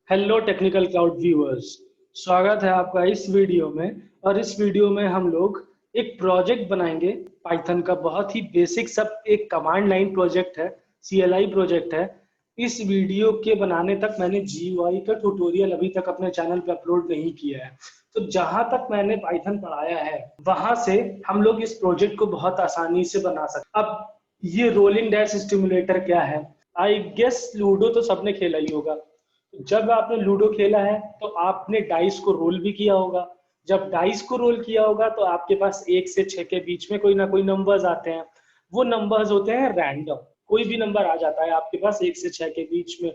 Hello technical cloud viewers, स्वागत है आपका इस वीडियो में। और इस वीडियो में हम लोग एक प्रोजेक्ट बनाएंगे पाइथन का। बहुत ही बेसिक सब एक कमांड लाइन प्रोजेक्ट है, CLI प्रोजेक्ट है। इस वीडियो के बनाने तक मैंने GUI का ट्यूटोरियल अभी तक अपने चैनल पे अपलोड नहीं किया है। तो जहां तक मैंने पाइथन पढ़ाया है वहां से हम लोग इस प्रोजेक्ट को बहुत आसानी से बना सकते। अब ये रोलिंग डैश स्टिमुलेटर क्या है? आई गेस लूडो तो सबने खेला ही होगा। जब आपने लूडो खेला है तो आपने डाइस को रोल भी किया होगा। जब डाइस को रोल किया होगा तो आपके पास 1 से 6 के बीच में कोई ना कोई नंबर्स आते हैं। वो नंबर्स होते हैं रैंडम, कोई भी नंबर आ जाता है आपके पास 1 से 6 के बीच में।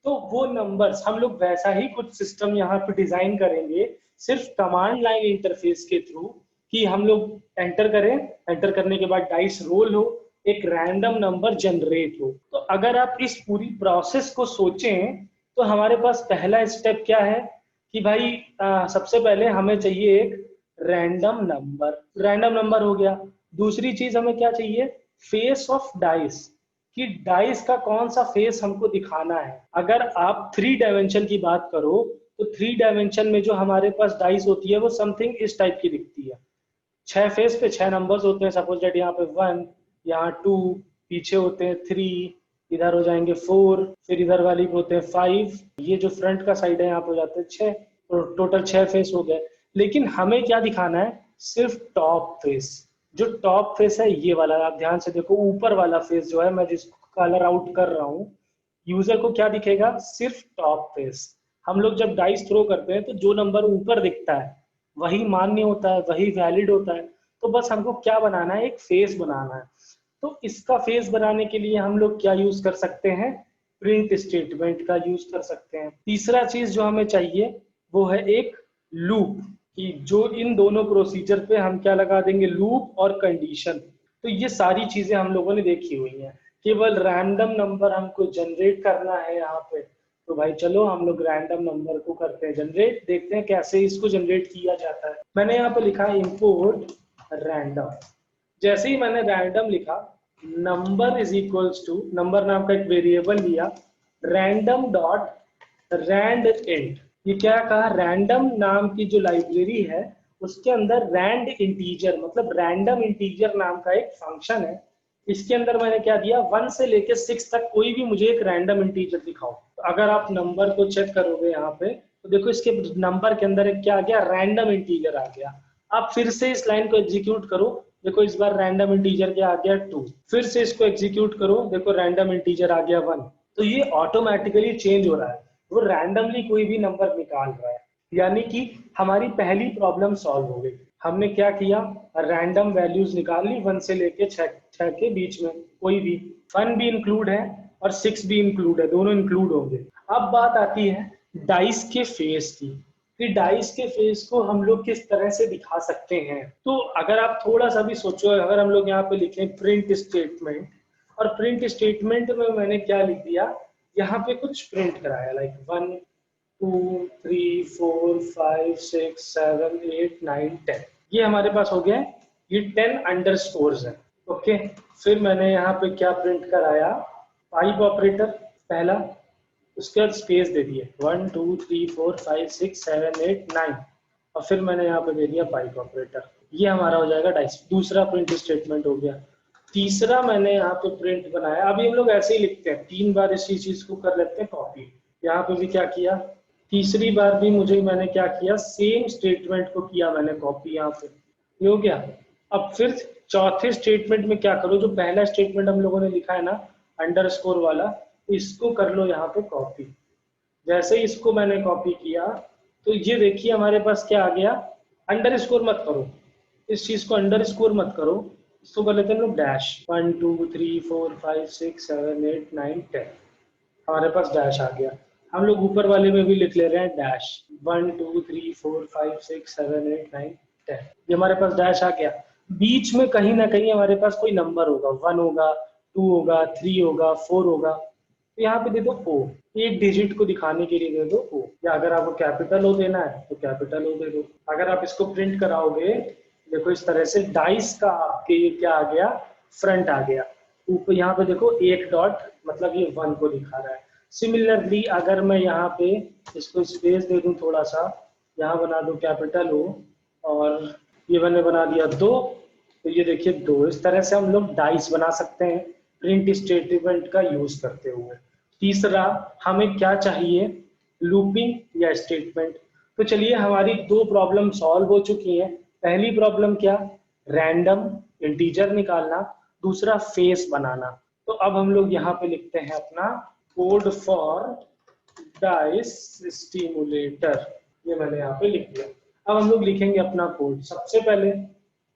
तो वो नंबर्स हम लोग वैसा ही कुछ सिस्टम यहाँ पे डिजाइन करेंगे, सिर्फ कमांड लाइन इंटरफेस के थ्रू, कि हम लोग एंटर करें, एंटर करने के बाद डाइस रोल हो, एक रैंडम नंबर जनरेट हो। तो अगर आप इस पूरी प्रोसेस को सोचें तो हमारे पास पहला स्टेप क्या है कि भाई सबसे पहले हमें चाहिए एक रैंडम नंबर। रैंडम नंबर हो गया। दूसरी चीज हमें क्या चाहिए? फेस ऑफ डाइस, कि डाइस का कौन सा फेस हमको दिखाना है। अगर आप 3 डायमेंशन की बात करो तो 3 डायमेंशन में जो हमारे पास डाइस होती है वो समथिंग इस टाइप की दिखती है। 6 फेस पे 6 नंबर्स होते हैं। सपोज डेट यहाँ पे 1, यहाँ 2, पीछे होते हैं 3, इधर हो जाएंगे 4, फिर इधर वाली पे होते हैं 5, ये जो फ्रंट का साइड है यहाँ पे हो जाते हैं 6। तो टोटल 6 फेस हो गए। लेकिन हमें क्या दिखाना है? सिर्फ टॉप फेस। जो टॉप फेस है ये वाला, आप ध्यान से देखो, ऊपर वाला फेस जो है, मैं जिसको कलर आउट कर रहा हूँ, यूजर को क्या दिखेगा? सिर्फ टॉप फेस। हम लोग जब डाइस थ्रो करते हैं तो जो नंबर ऊपर दिखता है वही मान्य होता है, वही वैलिड होता है। तो बस हमको क्या बनाना है? एक फेस बनाना है। तो इसका फेस बनाने के लिए हम लोग क्या यूज कर सकते हैं? प्रिंट स्टेटमेंट का यूज कर सकते हैं। तीसरा चीज जो हमें चाहिए वो है एक लूप, कि जो इन दोनों प्रोसीजर पे हम क्या लगा देंगे? लूप और कंडीशन। तो ये सारी चीजें हम लोगों ने देखी हुई हैं। केवल रैंडम नंबर हमको जनरेट करना है यहाँ पे। तो भाई चलो हम लोग रैंडम नंबर को करते हैं जनरेट, देखते हैं कैसे इसको जनरेट किया जाता है। मैंने यहाँ पे लिखा है इंपोर्ट रैंडम। जैसे ही मैंने रैंडम लिखा, number is equals to, number नाम का एक वेरिएबल लिया, रैंडम डॉट रैंड इंट। ये क्या कहा? रैंडम नाम की जो लाइब्रेरी है उसके अंदर रैंड इंटीजर, मतलब रैंडम इंटीजर नाम का एक फंक्शन है। इसके अंदर मैंने क्या दिया? 1 से लेके 6 तक कोई भी मुझे एक रैंडम इंटीजर दिखाओ। तो अगर आप नंबर को चेक करोगे यहाँ पे तो देखो इसके नंबर के अंदर एक क्या आ गया? रैंडम इंटीजर आ गया। आप फिर से इस लाइन को एग्जीक्यूट करो, देखो इस बार रैंडम इंटीजर क्या आ गया? 2। फिर से इसको एग्जीक्यूट करो, देखो रैंडम इंटीजर आ गया 1। तो ये ऑटोमेटिकली चेंज हो रहा है, वो रैंडमली कोई भी नंबर निकाल रहा है। यानी कि हमारी पहली प्रॉब्लम सॉल्व हो गई। हमने क्या किया? रैंडम वैल्यूज निकाल ली 1 से लेके 6 के बीच में, कोई भी। 1 भी इंक्लूड है और 6 भी इंक्लूड है, दोनों इंक्लूड होंगे। अब बात आती है डाइस के फेस की, कि डाइस के फेस को हम लोग किस तरह से दिखा सकते हैं। तो अगर आप थोड़ा सा भी सोचो, अगर हम लोग यहाँ पे लिखें प्रिंट स्टेटमेंट, और प्रिंट स्टेटमेंट में मैंने क्या लिख दिया? यहाँ पे कुछ प्रिंट कराया, लाइक 1 2 3 4 5 6 7 8 9 10। ये हमारे पास हो गया। ये 10 अंडरस्कोर्स है। ओके। फिर मैंने यहाँ पे क्या प्रिंट कराया? पाइप ऑपरेटर पहला, उसके बाद स्पेस दे दिए 1 2 3 4 5 6 7 8 9, और फिर मैंने यहाँ पे दे दिया पाइप ऑपरेटर। ये हमारा हो जाएगा डाइस। दूसरा प्रिंट स्टेटमेंट हो गया। तीसरा मैंने यहाँ पे प्रिंट बनाया। अभी हम लोग ऐसे ही लिखते हैं, 3 बार इसी चीज को कर लेते हैं कॉपी। यहाँ पे भी क्या किया? तीसरी बार भी मैंने क्या किया? सेम स्टेटमेंट को किया मैंने कॉपी यहाँ पे। ये हो गया। अब फिर चौथे स्टेटमेंट में क्या करो? जो पहला स्टेटमेंट हम लोगों ने लिखा है ना, अंडरस्कोर वाला, इसको कर लो यहाँ पे कॉपी। जैसे ही इसको मैंने कॉपी किया तो ये देखिए हमारे पास क्या आ गया? अंडरस्कोर मत करो, इस चीज को अंडरस्कोर मत करो, इसको कर लेते हैं हम लोग डैश। 1 2 3 4 5 6 7 8 9 10, हमारे पास डैश आ गया। हम लोग ऊपर वाले में भी लिख ले रहे हैं डैश। 1 2 3 4 5 6 7 8 9 10, ये हमारे पास डैश आ गया। बीच में कहीं ना कहीं हमारे पास कोई नंबर होगा, 1 होगा, 2 होगा, 3 होगा, 4 होगा। तो यहाँ पे दे दो ओ, एक डिजिट को दिखाने के लिए दे दो ओ, या अगर आपको कैपिटल ओ देना है तो कैपिटल ओ दे दो। अगर आप इसको प्रिंट कराओगे, देखो इस तरह से डाइस का आपके ये क्या आ गया? फ्रंट आ गया। ऊपर यहाँ पे देखो एक डॉट, मतलब ये 1 को दिखा रहा है। सिमिलरली अगर मैं यहाँ पे इसको स्पेस दे दूं थोड़ा सा, यहाँ बना दूं कैपिटल O और ये मैंने बना दिया 2, तो ये देखिए 2। इस तरह से हम लोग डाइस बना सकते हैं प्रिंट स्टेटमेंट का यूज करते हुए। तीसरा हमें क्या चाहिए, लूपिंग या स्टेटमेंट। तो चलिए हमारी 2 प्रॉब्लम सॉल्व हो चुकी हैं। पहली प्रॉब्लम क्या, रैंडम इंटीजर निकालना, दूसरा फेस बनाना। तो अब हम लोग यहाँ पे लिखते हैं अपना कोड फॉर डाइस स्टिमुलेटर, ये मैंने यहाँ पे लिख दिया। अब हम लोग लिखेंगे अपना कोड। सबसे पहले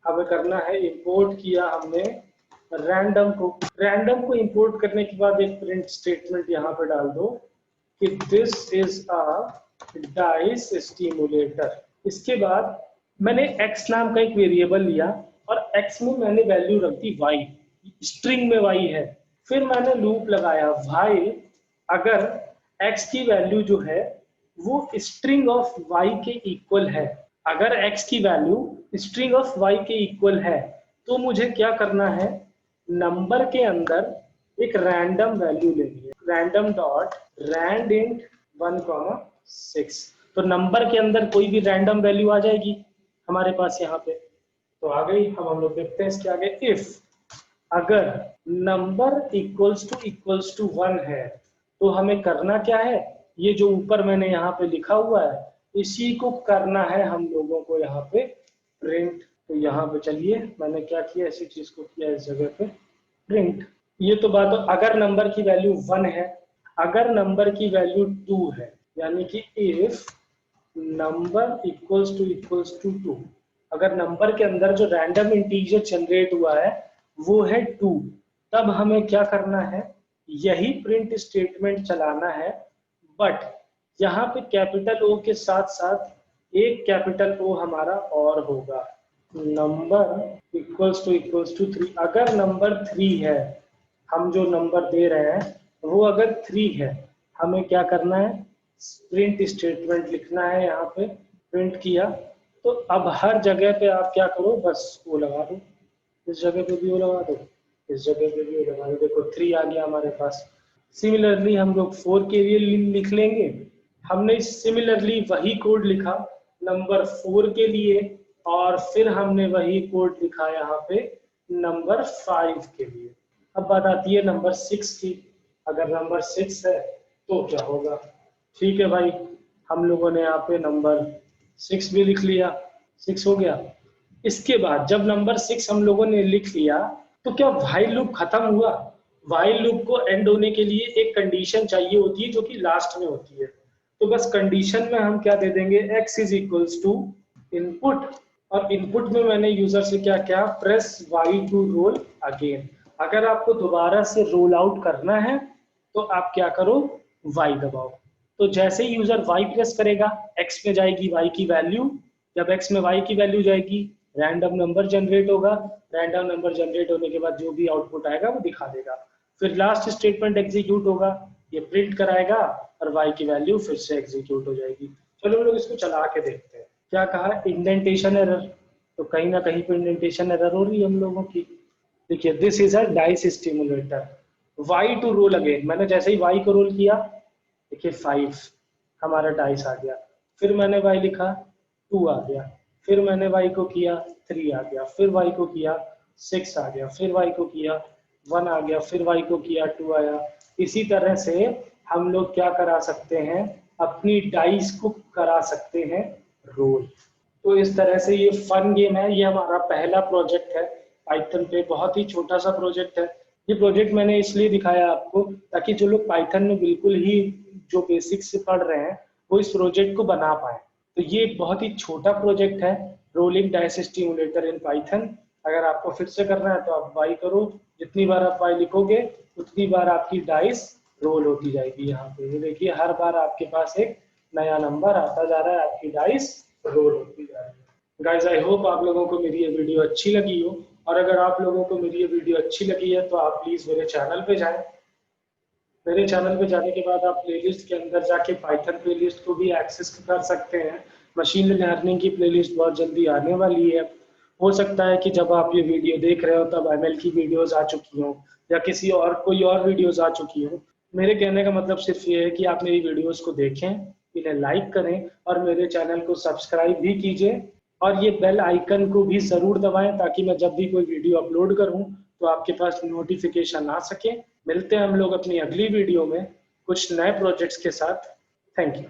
हमें करना है, इंपोर्ट किया हमने रैंडम को इंपोर्ट करने के बाद एक प्रिंट स्टेटमेंट यहाँ पे डाल दो कि this is a dice stimulator. इसके बाद मैंने x नाम का एक वेरिएबल लिया और x में मैंने वैल्यू रख दी y, स्ट्रिंग में y है। फिर मैंने लूप लगाया while अगर x की वैल्यू जो है वो स्ट्रिंग ऑफ y के इक्वल है, अगर x की वैल्यू स्ट्रिंग ऑफ y के इक्वल है तो मुझे क्या करना है, नंबर के अंदर एक रैंडम वैल्यू लेनी है, रैंडम डॉट रैंड इंट 1,6। तो नंबर के अंदर कोई भी रैंडम वैल्यू आ जाएगी हमारे पास यहाँ पे, तो आ गई। अब हम लोग देखते हैं इसके आगे, इफ अगर नंबर इक्वल्स टू 1 है तो हमें करना क्या है, ये जो ऊपर मैंने यहाँ पे लिखा हुआ है इसी को करना है हम लोगों को यहाँ पे प्रिंट। तो यहाँ पे चलिए मैंने क्या किया, इसी चीज को किया इस जगह पे प्रिंट। ये तो बात हो, अगर नंबर की वैल्यू 1 है, अगर नंबर की वैल्यू 2 है, यानी कि इफ नंबर इक्वल्स टू 2, अगर नंबर के अंदर जो रैंडम इंटीजर जनरेट हुआ है वो है 2, तब हमें क्या करना है, यही प्रिंट स्टेटमेंट चलाना है। बट यहाँ पे कैपिटल O के साथ साथ एक कैपिटल O हमारा और होगा, नंबर इक्वल्स टू 3। अगर नंबर 3 है, हम जो नंबर दे रहे हैं वो अगर 3 है, हमें क्या करना है, प्रिंट स्टेटमेंट लिखना है। यहाँ पे प्रिंट किया तो अब हर जगह पे आप क्या करो, बस वो लगा दो, इस जगह पे भी वो लगा दो, इस जगह पे भी वो लगा दो। देखो 3 आ गया हमारे पास। सिमिलरली हम लोग 4 के लिए लिख लेंगे। हमने सिमिलरली वही कोड लिखा नंबर 4 के लिए और फिर हमने वही कोड लिखा यहाँ पे नंबर 5 के लिए। अब बात आती है नंबर 6 की। अगर नंबर 6 है तो क्या होगा, ठीक है भाई, हम लोगों ने यहाँ पे नंबर 6 भी लिख लिया, 6 हो गया। इसके बाद जब नंबर 6 हम लोगों ने लिख लिया तो क्या व्हाइल लूप खत्म हुआ? व्हाइल लूप को एंड होने के लिए एक कंडीशन चाहिए होती है जो कि लास्ट में होती है। तो बस कंडीशन में हम क्या दे देंगे, x is equals to input, और इनपुट में मैंने यूजर से क्या क्या, press y to roll again. अगर आपको दोबारा से रोल आउट करना है तो आप क्या करो, y दबाओ। तो जैसे ही यूजर y प्रेस करेगा x में जाएगी y की वैल्यू, जब x में y की वैल्यू जाएगी रैंडम नंबर जनरेट होगा, रैंडम नंबर जनरेट होने के बाद जो भी आउटपुट आएगा वो दिखा देगा। फिर लास्ट स्टेटमेंट एग्जीक्यूट होगा, ये प्रिंट कराएगा और y की वैल्यू फिर से एग्जीक्यूट हो जाएगी। चलो हम लोग इसको चला के देखते हैं। क्या कहा, इंडेंटेशन एरर, तो कहीं ना कहीं पे इंडेंटेशन एरर हो रही है हम लोगों की। देखिए this is a dice stimulator, y to roll again, मैंने जैसे ही y को रोल किया देखिए 5 हमारा डाइस आ गया, फिर मैंने y लिखा 2 आ गया, फिर मैंने y को किया 3 आ गया, फिर y को किया 6 आ गया, फिर y को किया 1 आ गया, फिर y को किया 2 आया। इसी तरह से हम लोग क्या करा सकते हैं, अपनी डाइस को करा सकते हैं रोल। तो इस तरह से ये फन गेम है, ये हमारा पहला प्रोजेक्ट है पाइथन पे, बहुत ही छोटा सा प्रोजेक्ट है। ये प्रोजेक्ट मैंने इसलिए दिखाया आपको ताकि जो लोग पाइथन में बिल्कुल ही जो बेसिक्स से पढ़ रहे हैं वो इस प्रोजेक्ट को बना पाए। तो ये एक बहुत ही छोटा प्रोजेक्ट है, rolling dice stimulator in Python. अगर आपको फिर से करना है तो आप वाई करो, जितनी बार आप वाई लिखोगे उतनी बार आपकी डाइस रोल होती जाएगी। यहाँ पे ये देखिए हर बार आपके पास एक नया नंबर आता जा रहा है, आपकी डाइस रोल होती जा रही है। गाइस आई होप आप लोगों को मेरी ये वीडियो अच्छी लगी हो, और अगर आप लोगों को मेरी ये वीडियो अच्छी लगी है तो आप प्लीज मेरे चैनल पे जाएं। मेरे चैनल पे जाने के बाद आप प्लेलिस्ट के अंदर जाके पाइथन प्लेलिस्ट को भी एक्सेस कर सकते हैं। मशीन लर्निंग की प्लेलिस्ट बहुत जल्दी आने वाली है। हो सकता है कि जब आप ये वीडियो देख रहे हो तब एमएल की वीडियोस आ चुकी हो या किसी और कोई और वीडियोस आ चुकी हो। मेरे कहने का मतलब सिर्फ ये है कि आप मेरी वीडियोस को देखें, इन्हें लाइक करें और मेरे चैनल को सब्सक्राइब भी कीजिए और ये बेल आइकन को भी जरूर दबाएं ताकि मैं जब भी कोई वीडियो अपलोड करूं तो आपके पास नोटिफिकेशन आ सके। मिलते हैं हम लोग अपनी अगली वीडियो में कुछ नए प्रोजेक्ट्स के साथ। Thank you.